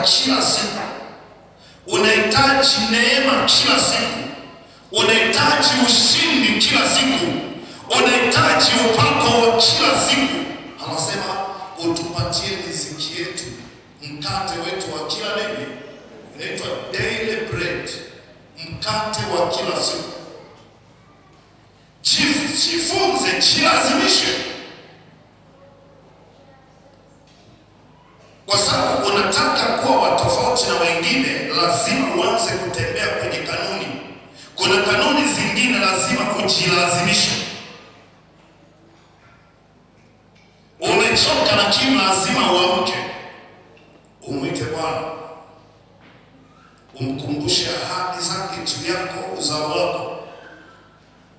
kila siku, unahitaji neema kila siku, unahitaji ushindi kila siku, unahitaji upako wa kila siku. Anasema utupatie riziki yetu, mkate wetu wa kila nini, inaitwa daily bread, mkate wa kila siku. Jifunze, jilazimishe, kwa sababu unataka kuwa watofauti na wengine, lazima uanze kutembea kwenye kanuni. Kuna kanuni zingine lazima ujilazimishe. Umechoka lakini lazima uamke, umwite Bwana, umkumbushe ahadi zake juu yako, uzao wako.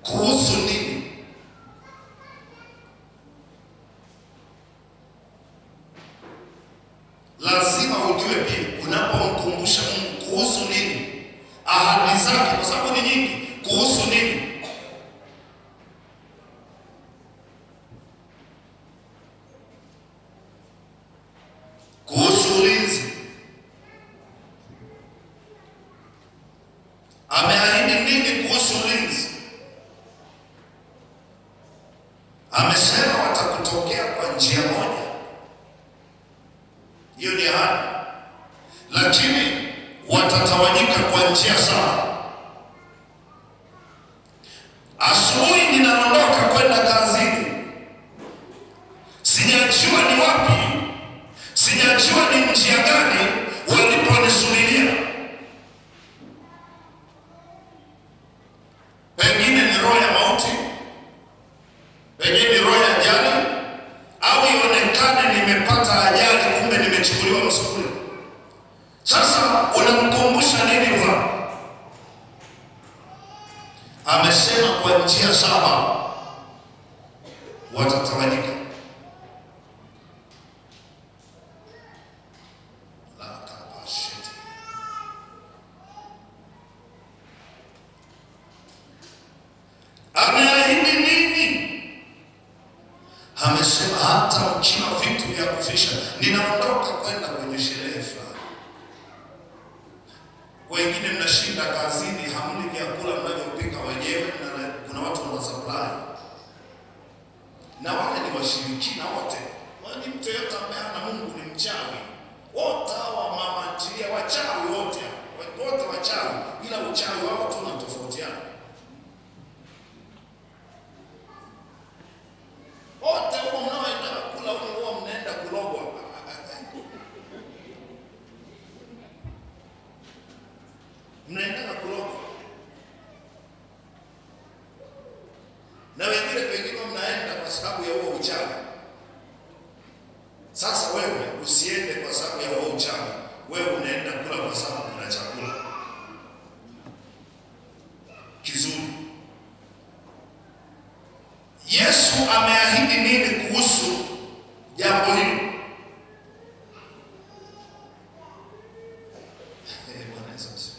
Kuhusu nini? Lazima ujue pia unapomkumbusha Mungu kuhusu nini, ahadi zake, kwa sababu ni nyingi. Kuhusu nini? Kuhusu ulinzi. Ameahidi nini kuhusu ulinzi? Amesema watakutokea kwa njia moja, hiyo ni ahadi, lakini watatawanyika kwa njia saba. Asubuhi ninaondoka kwenda kazini, sijajua ni wapi, sijajua ni njia gani waliponisubiria. Pengine ni roho ya mauti, pengine ni roho ya ajali, au ionekane nimepata ajali, kumbe nimechukuliwa msukule. Sasa unamkumbusha nini Bwana? Amesema kwa njia saba watatawanyika. Ameahidi nini? Amesema hata mkila vitu vya kufisha. Ninaondoka kwenda kwenye sherehe fulani. Wengine mnashinda kazini, hamli vyakula mnavyopika wenyewe, na kuna watu wana supply, na wale ni washirikina wote. Wani mtu yote ambaye ana Mungu ni mchawi. Wote hawa mama ntilia wachawi wote. Wote wachawi, ila uchawi wao tu unatofautiana. Wote huo mnaoenda kula huo mnaenda kulogwa. Mnaenda kulogwa. Na wengine pengine mnaenda kwa sababu ya huo uchawi. Sasa wewe usiende kwa sababu ya huo uchawi. Wewe unaenda kula kwa sababu kuna chakula kizuri. Yesu ameahidi nini kuhusu jambo hili? Bwana Yesu.